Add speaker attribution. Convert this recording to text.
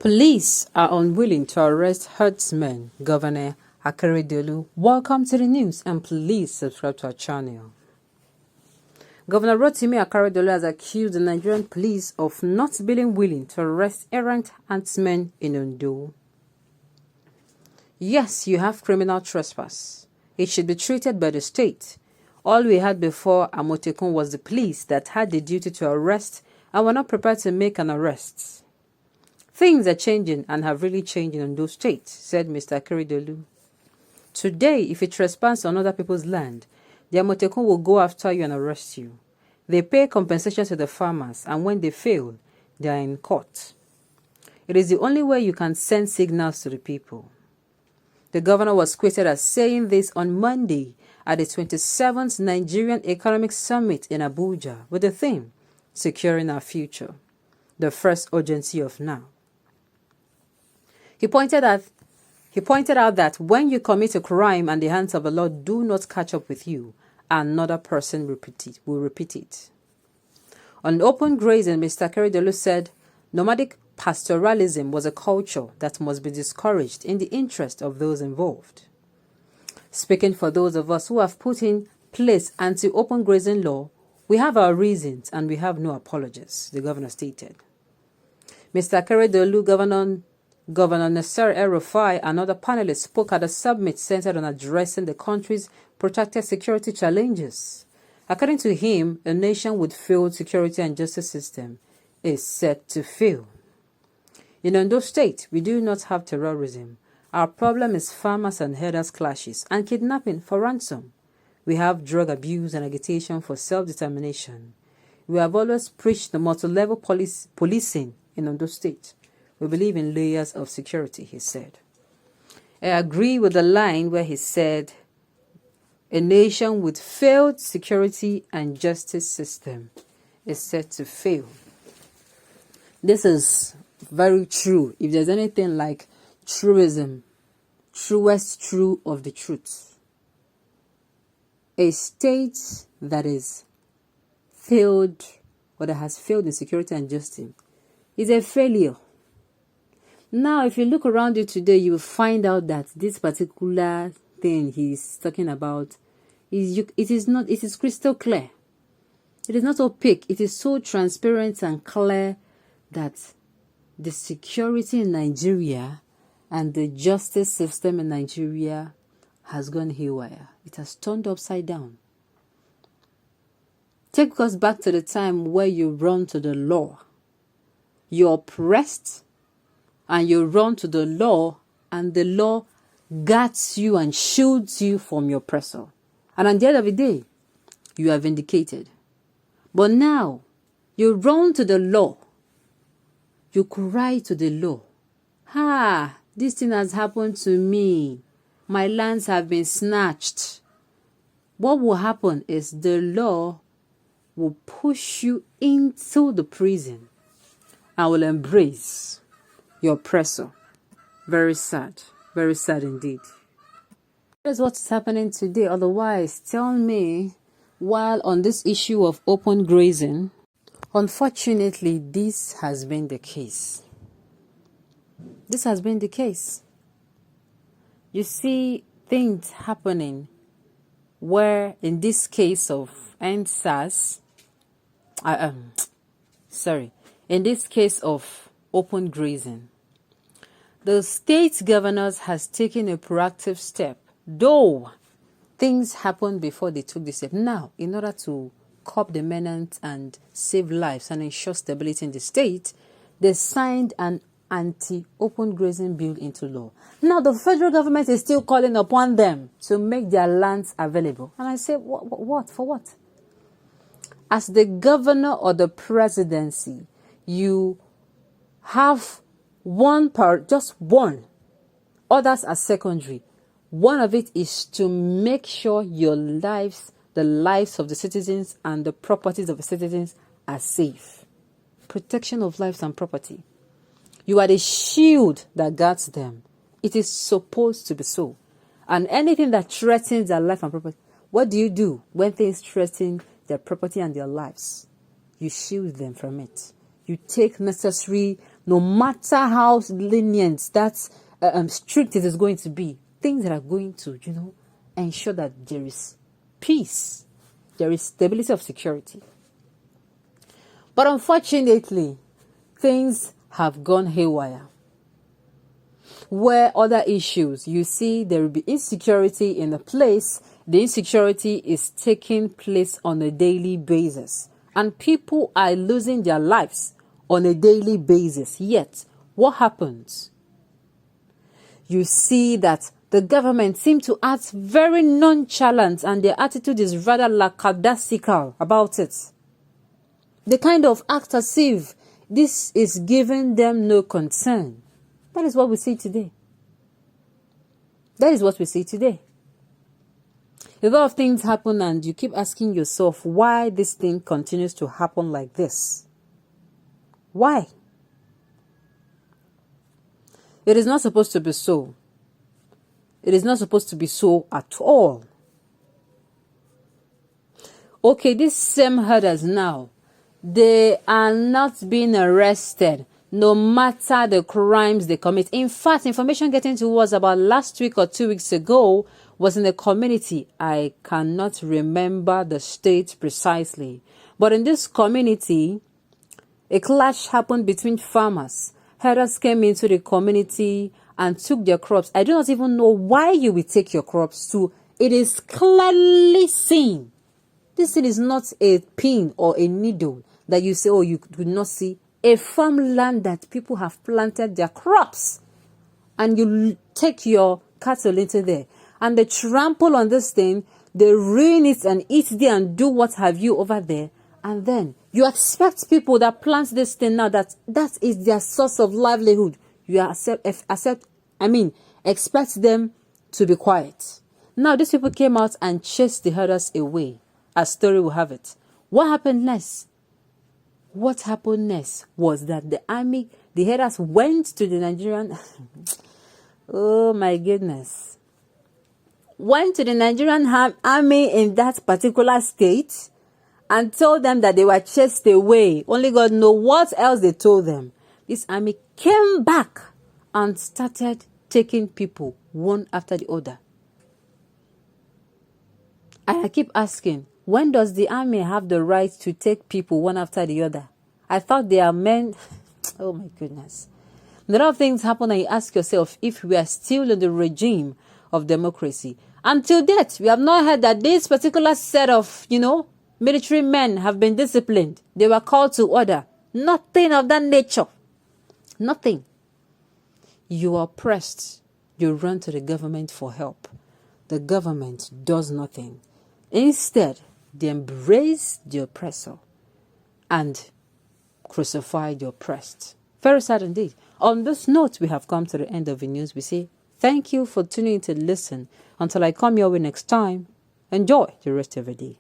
Speaker 1: Police are unwilling to arrest herdsmen, Governor Akeredolu. Welcome to the news and please subscribe to our channel. Governor Rotimi Akeredolu has accused the Nigerian police of not being willing to arrest errant herdsmen in Ondo. Yes, you have criminal trespass. It should be treated by the state. All we had before Amotekun was the police that had the duty to arrest and were not prepared to make an arrest. Things are changing and have really changed in Ondo State, said Mr. Akeredolu. Today, if you trespass on other people's land, the Amotekun will go after you and arrest you. They pay compensation to the farmers, and when they fail, they are in court. It is the only way you can send signals to the people. The governor was quoted as saying this on Monday at the 27th Nigerian Economic Summit in Abuja with the theme, Securing Our Future, the first urgency of now. He pointed out that when you commit a crime and the hands of the law do not catch up with you, another person will repeat it. On open grazing, Mr. Akeredolu said nomadic pastoralism was a culture that must be discouraged in the interest of those involved. Speaking for those of us who have put in place anti-open grazing law, we have our reasons and we have no apologies, the governor stated. Mr. Akeredolu, Governor Nasser El-Rufai and other panelists spoke at a summit centered on addressing the country's protracted security challenges. According to him, a nation with failed security and justice system is set to fail. In Ondo State, we do not have terrorism. Our problem is farmers and herders clashes and kidnapping for ransom. We have drug abuse and agitation for self-determination. We have always preached the multi-level policing in Ondo State. We believe in layers of security, he said. I agree with the line where he said, a nation with failed security and justice system is set to fail. This is very true. If there's anything like truism, truest true of the truth. A state that is failed or that has failed in security and justice is a failure. Now, if you look around you today, you will find out that this particular thing he's talking about it is crystal clear. It is not opaque. It is so transparent and clear that the security in Nigeria and the justice system in Nigeria has gone haywire. It has turned upside down. Take us back to the time where you run to the law. You're oppressed and you run to the law, and the law guards you and shields you from your oppressor. And at the end of the day, you are vindicated. But now, you run to the law. You cry to the law. This thing has happened to me. My lands have been snatched. What will happen is the law will push you into the prison and will embrace your oppressor. Very sad indeed. That is what's happening today. Otherwise, tell me, while on this issue of open grazing, unfortunately, this has been the case. This has been the case. You see things happening where, in this case of NSAS, in this case of open grazing, the state governors has taken a proactive step, though things happened before they took the step. Now, in order to curb the menace and save lives and ensure stability in the state, they signed an anti-open grazing bill into law. Now, the federal government is still calling upon them to make their lands available. And I say, what? For what? As the governor or the presidency, you have one part, just one. Others are secondary. One of it is to make sure your lives, the lives of the citizens and the properties of the citizens are safe. Protection of lives and property. You are the shield that guards them. It is supposed to be so. And anything that threatens their life and property, what do you do when things threaten their property and their lives? You shield them from it. You take necessary no matter how lenient that strict it is going to be, things that are going to, ensure that there is peace, there is stability of security. But unfortunately, things have gone haywire. Where other issues, you see there will be insecurity in a place, the insecurity is taking place on a daily basis. And people are losing their lives on a daily basis. Yet, what happens? You see that the government seems to act very nonchalant and their attitude is rather lackadaisical about it. They kind of act as if this is giving them no concern. That is what we see today. That is what we see today. A lot of things happen and you keep asking yourself why this thing continues to happen like this. Why? It is not supposed to be so. It is not supposed to be so at all. Okay, these same herders now, they are not being arrested no matter the crimes they commit. In fact, information getting to us about last week or 2 weeks ago was in a community. I cannot remember the state precisely. But in this community, a clash happened between farmers. Herders came into the community and took their crops. I do not even know why you will take your crops too. It is clearly seen. This thing is not a pin or a needle that you say, oh, you could not see. A farmland that people have planted their crops. And you take your cattle into there. And they trample on this thing. They ruin it and eat there and do what have you over there. And then you expect people that plant this thing now, that is their source of livelihood. You expect them to be quiet. Now these people came out and chased the herders away. As story will have it. What happened next? What happened next was that the herders went to the Nigerian, oh my goodness, went to the Nigerian army in that particular state and told them that they were chased away. Only God knows what else they told them. This army came back and started taking people one after the other. And I keep asking, when does the army have the right to take people one after the other? I thought they are men. Oh my goodness. A lot of things happen and you ask yourself if we are still in the regime of democracy. Until date, we have not heard that this particular set of, military men have been disciplined. They were called to order. Nothing of that nature. Nothing. You are oppressed. You run to the government for help. The government does nothing. Instead, they embrace the oppressor and crucify the oppressed. Very sad indeed. On this note, we have come to the end of the news. We say thank you for tuning in to listen. Until I come your way next time, enjoy the rest of the day.